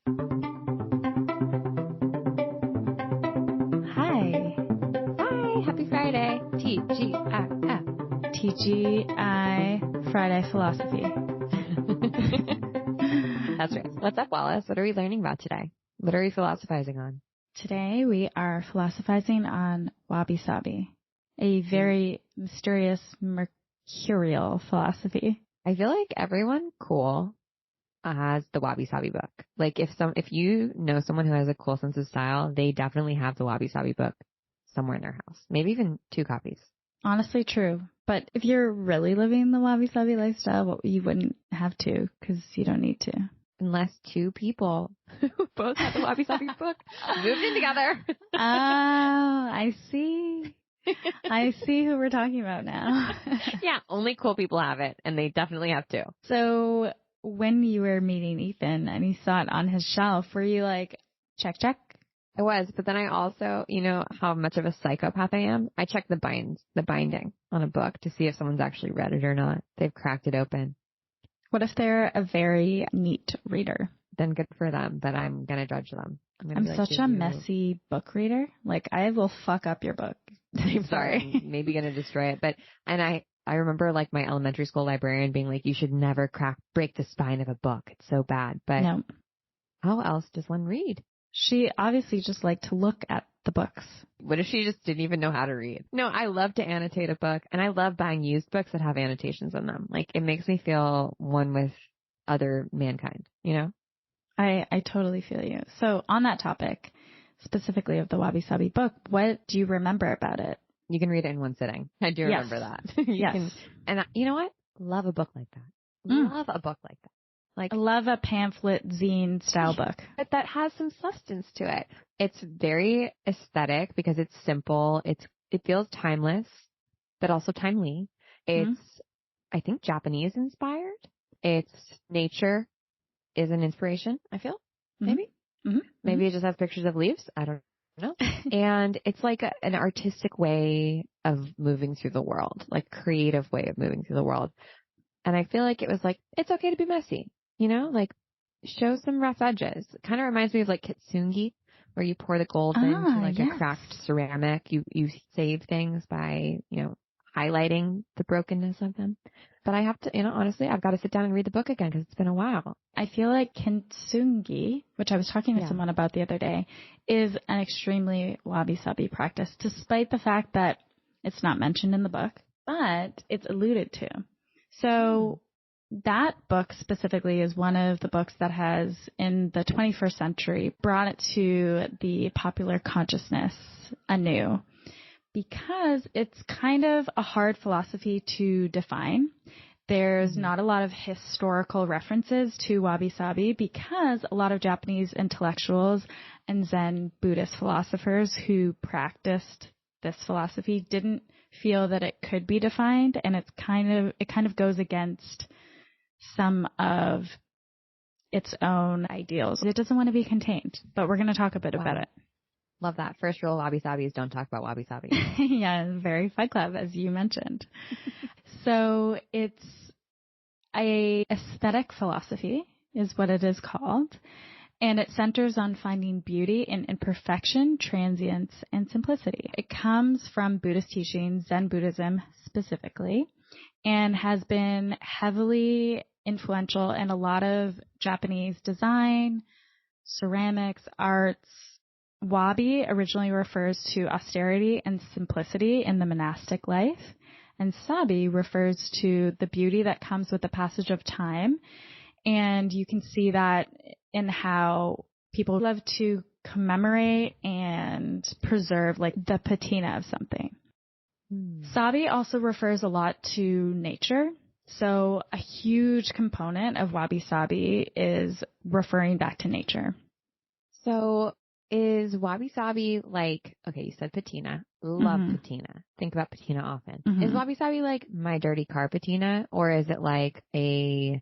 Hi. Hi, happy Friday. TGIF. TGI Friday Philosophy. That's right. What's up, Wallis? What are we learning about today? What are we philosophizing on? Today we are philosophizing on Wabi-Sabi, a very mysterious, mercurial philosophy. I feel like everyone cool has the Wabi-Sabi book. Like if you know someone who has a cool sense of style, they definitely have the Wabi-Sabi book somewhere in their house. Maybe even 2 copies. Honestly true. But if you're really living the Wabi-Sabi lifestyle, you wouldn't have to because you don't need to. Unless 2 people who both have the Wabi-Sabi book moved in together. Oh, I see. I see who we're talking about now. Yeah, only cool people have it, and they definitely have 2. So when you were meeting Ethan and you saw it on his shelf, were you like, check, check? I was, but then I also, you know how much of a psychopath I am? I check the binding on a book to see if someone's actually read it or not. They've cracked it open. What if they're a very neat reader? Then good for them, but I'm going to judge them. I'm such a messy book reader. Like, I will fuck up your book. I'm sorry. I'm maybe going to destroy it. And I remember like my elementary school librarian being like, you should never break the spine of a book. It's so bad. But no. How else does one read? She obviously just liked to look at the books. What if she just didn't even know how to read? No, I love to annotate a book, and I love buying used books that have annotations in them. Like, it makes me feel one with other mankind, you know? I totally feel you. So on that topic, specifically of the Wabi-Sabi book, what do you remember about it? You can read it in one sitting. I do remember that. Yes. And you know what? Love a book like that. Love a book like that. Like, I love a pamphlet zine style book. But that has some substance to it. It's very aesthetic because it's simple. It feels timeless, but also timely. It's, I think, Japanese inspired. It's nature is an inspiration, I feel. Maybe. Maybe it just has pictures of leaves. I don't know. And it's like an artistic way of moving through the world, like creative way of moving through the world. And I feel like it was like, it's okay to be messy. You know, like show some rough edges. It kind of reminds me of like kitsungi, where you pour the gold into like a cracked ceramic. You save things by, you know, highlighting the brokenness of them. But I have to, you know, honestly, I've got to sit down and read the book again because it's been a while. I feel like kitsungi, which I was talking to someone about the other day, is an extremely wabi-sabi practice, despite the fact that it's not mentioned in the book, but it's alluded to. So that book specifically is one of the books that has, in the 21st century, brought it to the popular consciousness anew because it's kind of a hard philosophy to define. There's not a lot of historical references to wabi-sabi because a lot of Japanese intellectuals and Zen Buddhist philosophers who practiced this philosophy didn't feel that it could be defined, and it kind of goes against some of its own ideals. It doesn't want to be contained, but we're going to talk a bit about it. Love that. First rule of Wabi-Sabi is don't talk about Wabi-Sabi. Yeah, very Fight Club, as you mentioned. So it's a aesthetic philosophy is what it is called, and it centers on finding beauty in imperfection, transience, and simplicity. It comes from Buddhist teachings, Zen Buddhism specifically, and has been heavily influential in a lot of Japanese design, ceramics, arts. Wabi originally refers to austerity and simplicity in the monastic life, and Sabi refers to the beauty that comes with the passage of time. And you can see that in how people love to commemorate and preserve like the patina of something. Sabi also refers a lot to nature. So a huge component of Wabi-Sabi is referring back to nature. So is Wabi-Sabi like, okay, you said patina. Love patina. Think about patina often. Is Wabi-Sabi like my dirty car patina, or is it like the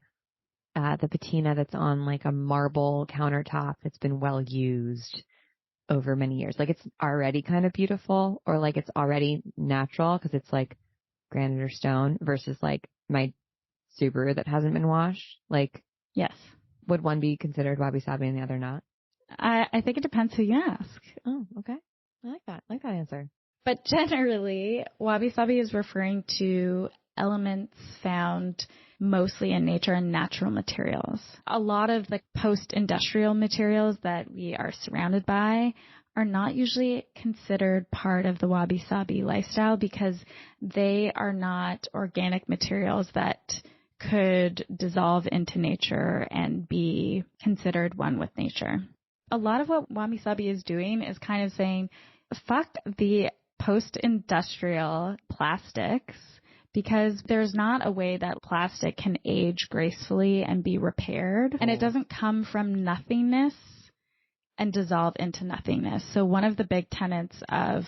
patina that's on like a marble countertop that's been well used over many years? Like it's already kind of beautiful, or like it's already natural because it's like granite or stone, versus like my Subaru that hasn't been washed. Like, yes. would one be considered wabi-sabi and the other not? I think it depends who you ask. Oh, okay. I like that. I like that answer. But generally, wabi-sabi is referring to elements found mostly in nature and natural materials. A lot of the post-industrial materials that we are surrounded by are not usually considered part of the wabi-sabi lifestyle because they are not organic materials that could dissolve into nature and be considered one with nature. A lot of what wabi-sabi is doing is kind of saying, fuck the post-industrial plastics, because there's not a way that plastic can age gracefully and be repaired. And it doesn't come from nothingness and dissolve into nothingness. So one of the big tenets of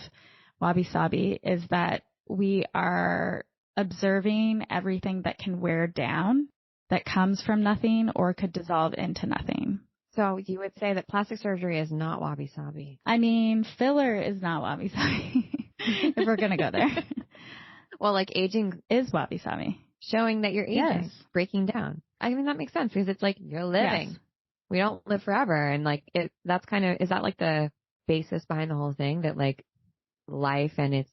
Wabi-Sabi is that we are observing everything that can wear down, that comes from nothing or could dissolve into nothing. So you would say that plastic surgery is not wabi-sabi. I mean, filler is not wabi-sabi, if we're going to go there. Well, like aging is wabi-sabi. Showing that you're aging, yes. Breaking down. I mean, that makes sense because it's like you're living. Yes. We don't live forever. And like that's kind of, is that like the basis behind the whole thing, that like life and it's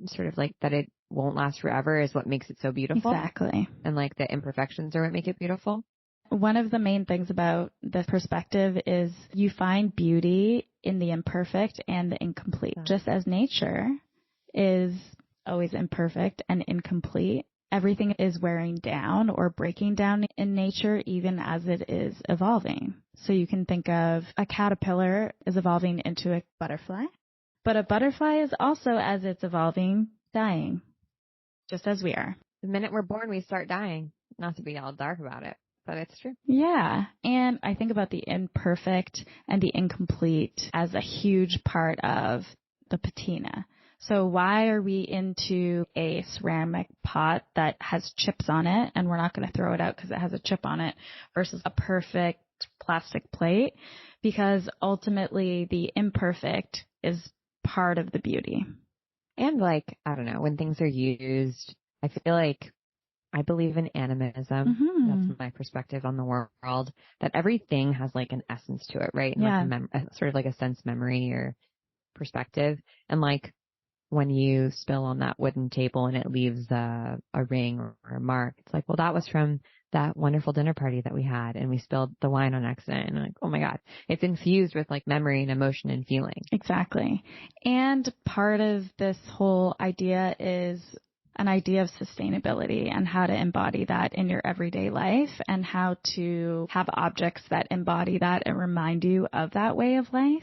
sort of like that it won't last forever is what makes it so beautiful? Exactly. And like the imperfections are what make it beautiful? One of the main things about this perspective is you find beauty in the imperfect and the incomplete. Just as nature is always imperfect and incomplete, everything is wearing down or breaking down in nature even as it is evolving. So you can think of a caterpillar is evolving into a butterfly, but a butterfly is also, as it's evolving, dying, just as we are. The minute we're born, we start dying. Not to be all dark about it, but it's true. Yeah. And I think about the imperfect and the incomplete as a huge part of the patina. So why are we into a ceramic pot that has chips on it and we're not going to throw it out because it has a chip on it versus a perfect plastic plate? Because ultimately the imperfect is part of the beauty. And like, I don't know, when things are used, I feel like I believe in animism. Mm-hmm. That's my perspective on the world, that everything has like an essence to it, right? And yeah. like sort of like a sense memory or perspective. And like when you spill on that wooden table and it leaves a ring or a mark, it's like, well, that was from that wonderful dinner party that we had and we spilled the wine on accident. And like, oh my God, it's infused with like memory and emotion and feeling. Exactly. And part of this whole idea is an idea of sustainability and how to embody that in your everyday life and how to have objects that embody that and remind you of that way of life.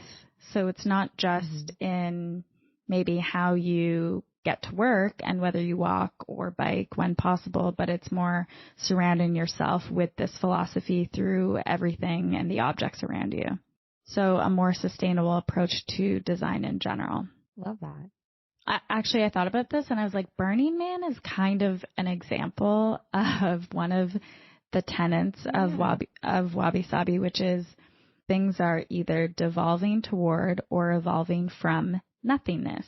So it's not just in maybe how you get to work and whether you walk or bike when possible, but it's more surrounding yourself with this philosophy through everything and the objects around you. So a more sustainable approach to design in general. Love that. I thought about this and I was like, Burning Man is kind of an example of one of the tenets of Wabi-Sabi, which is things are either devolving toward or evolving from nothingness.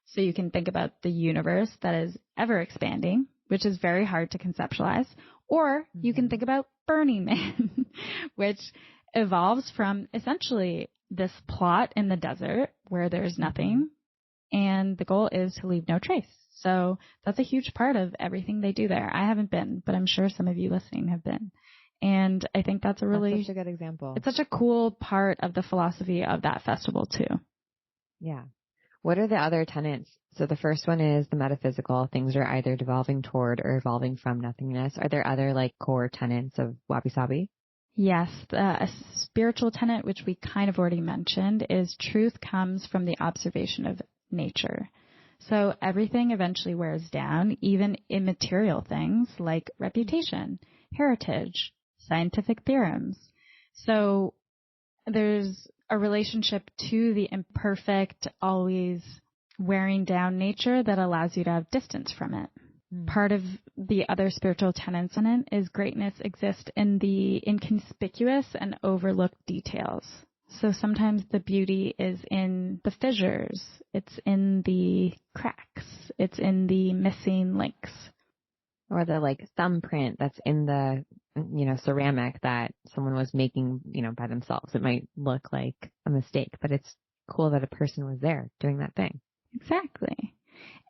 So you can think about the universe that is ever expanding, which is very hard to conceptualize, or you can think about Burning Man, which evolves from essentially this plot in the desert where there's nothing. And the goal is to leave no trace. So that's a huge part of everything they do there. I haven't been, but I'm sure some of you listening have been. And I think that's such a good example. It's such a cool part of the philosophy of that festival too. Yeah. What are the other tenets? So the first one is the metaphysical. Things are either devolving toward or evolving from nothingness. Are there other like core tenets of Wabi-Sabi? Yes. A spiritual tenet, which we kind of already mentioned, is truth comes from the observation of nature. So everything eventually wears down, even immaterial things like reputation, heritage, scientific theorems. So there's a relationship to the imperfect, always wearing down nature that allows you to have distance from it. Part of the other spiritual tenets in it is greatness exists in the inconspicuous and overlooked details. So sometimes the beauty is in the fissures, it's in the cracks, it's in the missing links. Or the like thumbprint that's in the ceramic that someone was making, by themselves. It might look like a mistake, but it's cool that a person was there doing that thing. Exactly.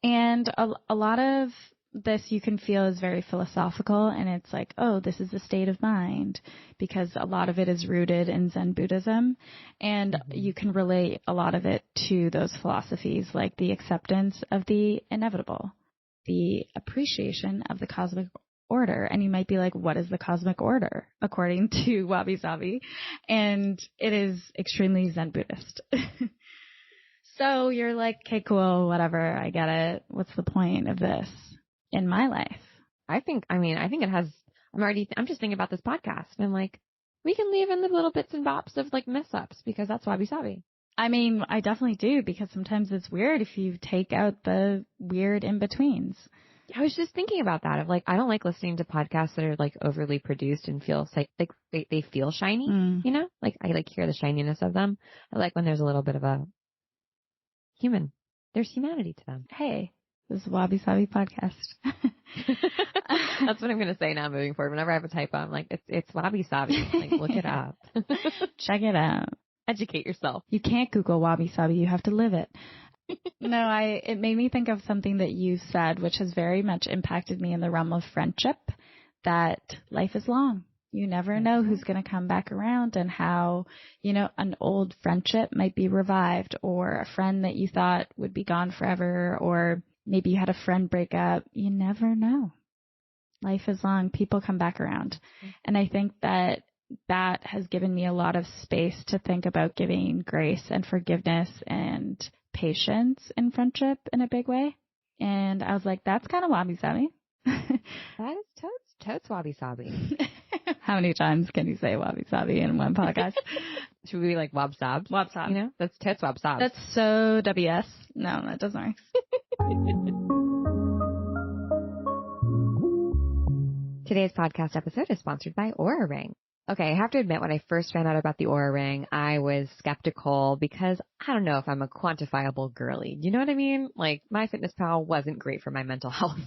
And a lot of this you can feel is very philosophical, and it's like, oh, this is a state of mind, because a lot of it is rooted in Zen Buddhism, and you can relate a lot of it to those philosophies, like the acceptance of the inevitable, the appreciation of the cosmic order. And you might be like, what is the cosmic order according to Wabi-Sabi? And it is extremely Zen Buddhist. So you're like, okay, cool, whatever, I get it. What's the point of this in my life? I think it has, I'm just thinking about this podcast, and I'm like, we can leave in the little bits and bops of like mess ups, because that's Wabi-Sabi. I mean, I definitely do, because sometimes it's weird if you take out the weird in-betweens. I was just thinking about that. Of like, I don't like listening to podcasts that are like overly produced and feel like they feel shiny, Like I like hear the shininess of them. I like when there's a little bit of a human. There's humanity to them. Hey, this is a Wabi-Sabi podcast. That's what I'm going to say now moving forward. Whenever I have a typo, I'm like, it's Wabi-Sabi. Like, look it up. Check it out. Educate yourself. You can't Google Wabi-Sabi. You have to live it. No, it made me think of something that you said, which has very much impacted me in the realm of friendship, that life is long. You never know who's going to come back around, and how, an old friendship might be revived, or a friend that you thought would be gone forever, or maybe you had a friend break up. You never know. Life is long. People come back around. And I think that has given me a lot of space to think about giving grace and forgiveness and patience in friendship in a big way. And I was like, that's kind of Wabi-Sabi. That is totes Wabi-Sabi. How many times can you say Wabi-Sabi in one podcast? Should we be like Wob-Sob? Wob-Sob. That's totes Wob-Sob. That's so WS. No, that doesn't work. Today's podcast episode is sponsored by Oura Ring. Okay, I have to admit, when I first found out about the Oura Ring, I was skeptical, because I don't know if I'm a quantifiable girly. You know what I mean? Like, MyFitnessPal wasn't great for my mental health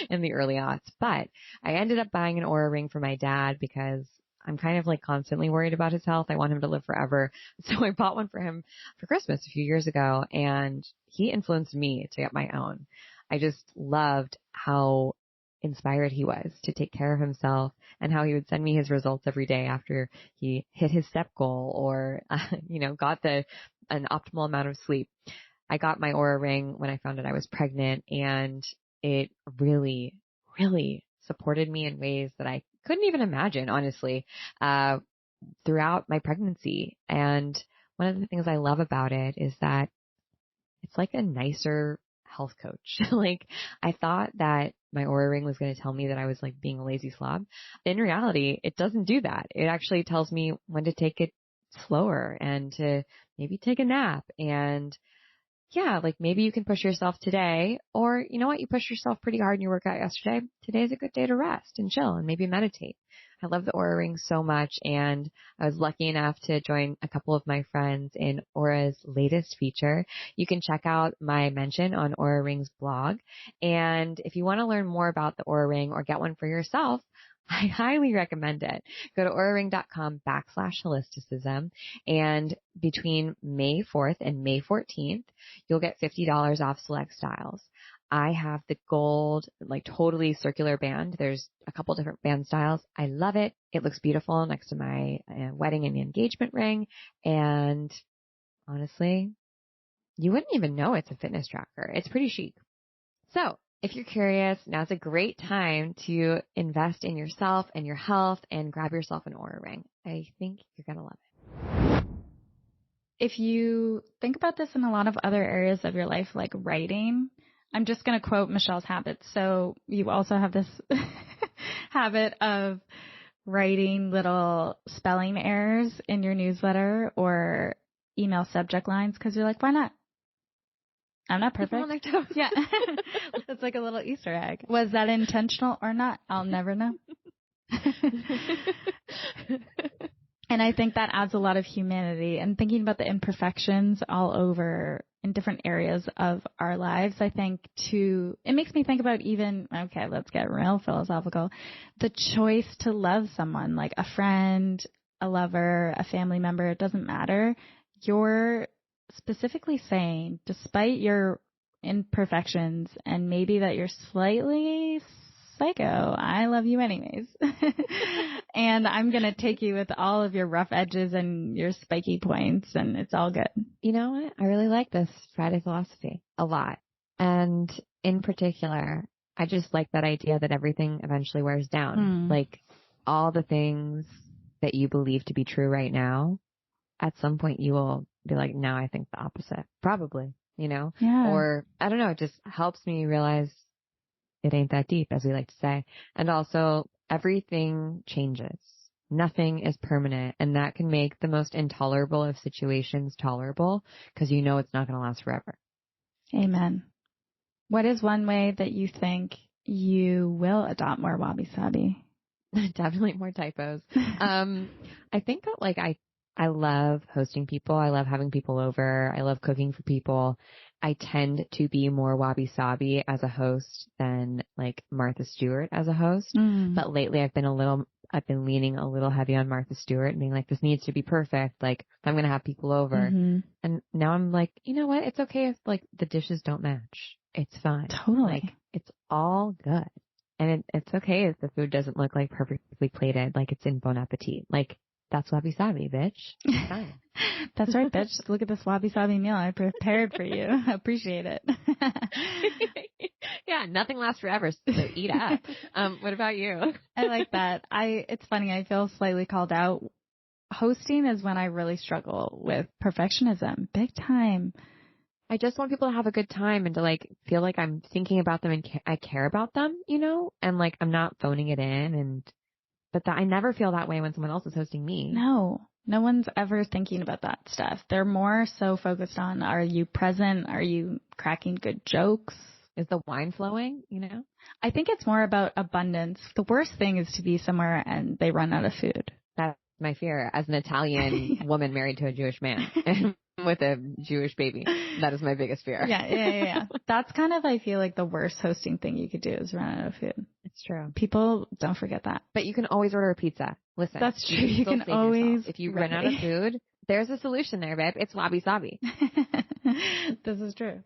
in the early aughts, but I ended up buying an Oura Ring for my dad because I'm kind of like constantly worried about his health. I want him to live forever. So I bought one for him for Christmas a few years ago, and he influenced me to get my own. I just loved how inspired he was to take care of himself, and how he would send me his results every day after he hit his step goal, or, got an optimal amount of sleep. I got my Oura Ring when I found out I was pregnant, and it really, really supported me in ways that I couldn't even imagine, honestly, throughout my pregnancy. And one of the things I love about it is that it's like a nicer health coach. Like, I thought that my Oura Ring was going to tell me that I was like being a lazy slob. In reality, it doesn't do that. It actually tells me when to take it slower, and to maybe take a nap. And yeah, like maybe you can push yourself today, or you know what? You pushed yourself pretty hard in your workout yesterday. Today's a good day to rest and chill and maybe meditate. I love the Oura Ring so much, and I was lucky enough to join a couple of my friends in Oura's latest feature. You can check out my mention on Oura Ring's blog. And if you want to learn more about the Oura Ring or get one for yourself, I highly recommend it. Go to auraring.com/holisticism, and between May 4th and May 14th, you'll get $50 off select styles. I have the gold, like totally circular band. There's a couple different band styles. I love it. It looks beautiful next to my wedding and engagement ring. And honestly, you wouldn't even know it's a fitness tracker. It's pretty chic. So if you're curious, now's a great time to invest in yourself and your health and grab yourself an Oura Ring. I think you're going to love it. If you think about this in a lot of other areas of your life, like writing, I'm just going to quote Michelle's habits. So you also have this habit of writing little spelling errors in your newsletter or email subject lines, because you're like, why not? I'm not perfect. Yeah. It's like a little Easter egg. Was that intentional or not? I'll never know. And I think that adds a lot of humanity, and thinking about the imperfections all over in different areas of our lives. I think it makes me think about even, okay, let's get real philosophical, the choice to love someone, like a friend, a lover, a family member, it doesn't matter. You're specifically saying, despite your imperfections and maybe that you're slightly psycho, I love you anyways. And I'm going to take you with all of your rough edges and your spiky points, and it's all good. You know what? I really like this Friday philosophy a lot. And in particular, I just like that idea that everything eventually wears down. Like all the things that you believe to be true right now, at some point you will be like, no, I think the opposite. Probably, Yeah. Or I don't know, it just helps me realize it ain't that deep, as we like to say. And also, everything changes. Nothing is permanent, and that can make the most intolerable of situations tolerable because you know it's not going to last forever. Amen. What is one way that you think you will adopt more Wabi-Sabi? Definitely more typos. I think that I love hosting people. I love having people over. I love cooking for people. I tend to be more Wabi-Sabi as a host than like Martha Stewart as a host. But lately I've been leaning a little heavy on Martha Stewart and being like, this needs to be perfect. Like I'm going to have people over. And now I'm like, you know what? It's okay if like the dishes don't match. It's fine. Totally. Like it's all good. And it's okay if the food doesn't look like perfectly plated, like it's in Bon Appetit. Like that's Wabi-Sabi, bitch. It's fine. That's right, bitch. Look at this Wabi-Sabi meal I prepared for you. Appreciate it. Yeah, nothing lasts forever, so eat up. What about you? I like that. It's funny. I feel slightly called out. Hosting is when I really struggle with perfectionism. Big time. I just want people to have a good time and to like feel like I'm thinking about them and I care about them, and like I'm not phoning it in but I never feel that way when someone else is hosting me. No one's ever thinking about that stuff. They're more so focused on, are you present? Are you cracking good jokes? Is the wine flowing? I think it's more about abundance. The worst thing is to be somewhere and they run out of food. That's my fear as an Italian woman married to a Jewish man. With a Jewish baby. That is my biggest fear. Yeah. That's kind of, I feel like the worst hosting thing you could do is run out of food. It's true. People don't forget that. But you can always order a pizza. Listen. That's true. You can always. Yourself. If you run out of food, there's a solution there, babe. It's Wabi-Sabi. This is true.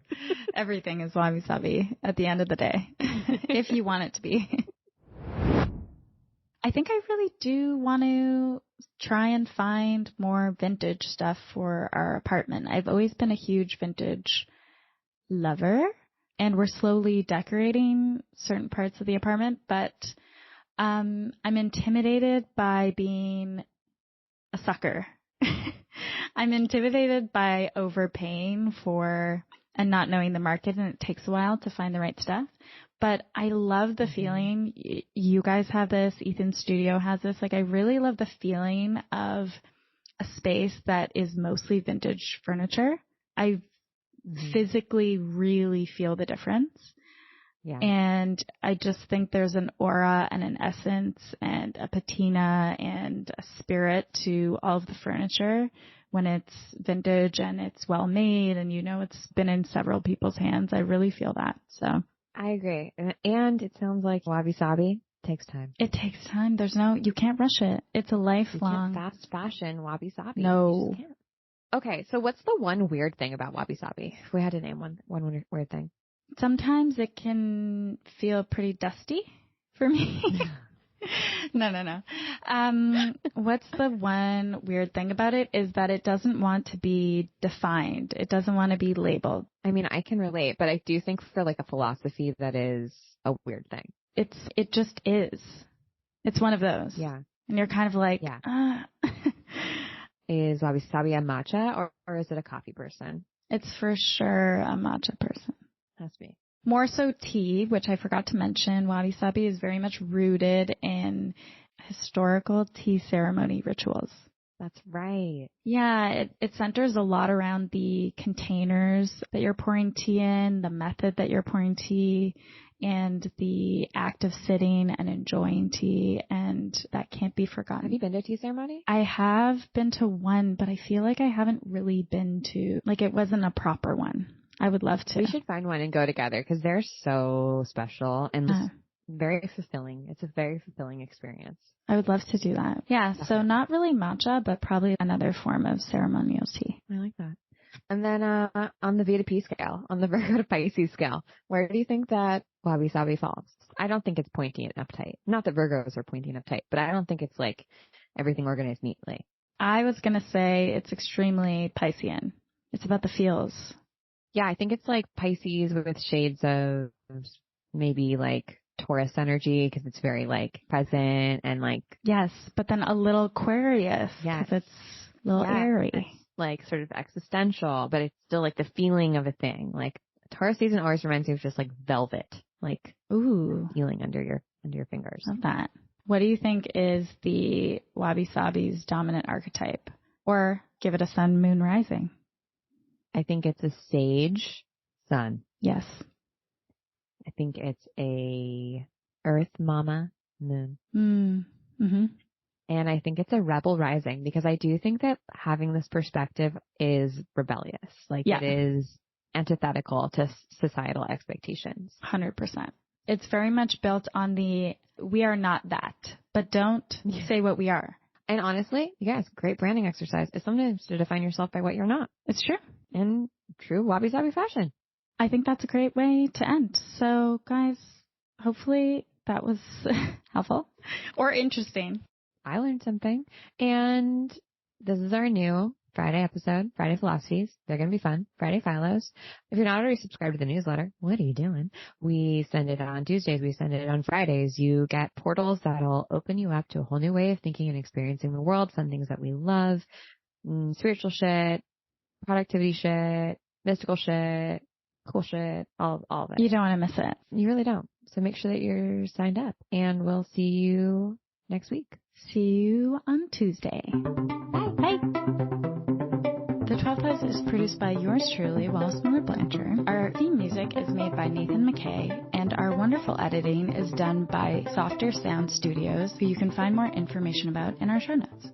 Everything is Wabi-Sabi at the end of the day. If you want it to be. I think I really do want to try and find more vintage stuff for our apartment. I've always been a huge vintage lover, and we're slowly decorating certain parts of the apartment, but I'm intimidated by being a sucker. I'm intimidated by overpaying for and not knowing the market, and it takes a while to find the right stuff. But I love the feeling. You guys have this. Ethan's studio has this. Like, I really love the feeling of a space that is mostly vintage furniture. I physically really feel the difference. Yeah. And I just think there's an aura and an essence and a patina and a spirit to all of the furniture when it's vintage and it's well made and it's been in several people's hands. I really feel that. So I agree. And it sounds like Wabi-Sabi takes time. It takes time. You can't rush it. It's a lifelong. You can't fast fashion Wabi-Sabi. No. You just can't. Okay, so what's the one weird thing about Wabi-Sabi? If we had to name one weird thing. Sometimes it can feel pretty dusty for me. No. What's the one weird thing about it is that it doesn't want to be defined. It doesn't want to be labeled. I mean, I can relate, but I do think for like a philosophy that is a weird thing. It just is. It's one of those. Yeah. And you're kind of like, yeah. Is Wabi-Sabi a matcha or is it a coffee person? It's for sure a matcha person. Has to be. More so tea, which I forgot to mention. Wabi-Sabi is very much rooted in historical tea ceremony rituals. That's right. Yeah, it centers a lot around the containers that you're pouring tea in, the method that you're pouring tea, and the act of sitting and enjoying tea, and that can't be forgotten. Have you been to a tea ceremony? I have been to one, but I feel like I haven't really been to, like, it wasn't a proper one. I would love to. We should find one and go together because they're so special and very fulfilling. It's a very fulfilling experience. I would love to do that. Yeah, definitely. So not really matcha, but probably another form of ceremonial tea. I like that. And then on the V to P scale, on the Virgo to Pisces scale, where do you think that Wabi-Sabi falls? I don't think it's pointy and uptight. Not that Virgos are pointy and uptight, but I don't think it's like everything organized neatly. I was going to say it's extremely Piscean. It's about the feels. Yeah, I think it's like Pisces with shades of maybe like Taurus energy because it's very like present and like. Yes, but then a little Aquarius because it's a little airy. It's like sort of existential, but it's still like the feeling of a thing. Like Taurus season always reminds me of just like velvet, like feeling under your fingers. Love that. What do you think is the Wabi-Sabi's dominant archetype? Or give it a sun, moon, rising? I think it's a sage sun. Yes. I think it's a earth mama moon. Mm-hmm. And I think it's a rebel rising because I do think that having this perspective is rebellious. Like it is antithetical to societal expectations. 100%. It's very much built on we are not that, but don't say what we are. And honestly, you guys, great branding exercise is sometimes to define yourself by what you're not. It's true. In true Wabi-Sabi fashion. I think that's a great way to end. So guys, hopefully that was helpful or interesting. I learned something. And this is our new Friday episode, Friday Philosophies. They're going to be fun. Friday Philos. If you're not already subscribed to the newsletter, what are you doing? We send it on Tuesdays. We send it on Fridays. You get portals that'll open you up to a whole new way of thinking and experiencing the world, fun things that we love, spiritual shit, productivity shit, mystical shit, cool shit, all of it. You don't want to miss it. You really don't. So make sure that you're signed up, and we'll see you next week. See you on Tuesday. Bye. The 12th House is produced by yours truly, Wallis Blanchard. Our theme music is made by Nathan McKay, and our wonderful editing is done by Softer Sound Studios, who you can find more information about in our show notes.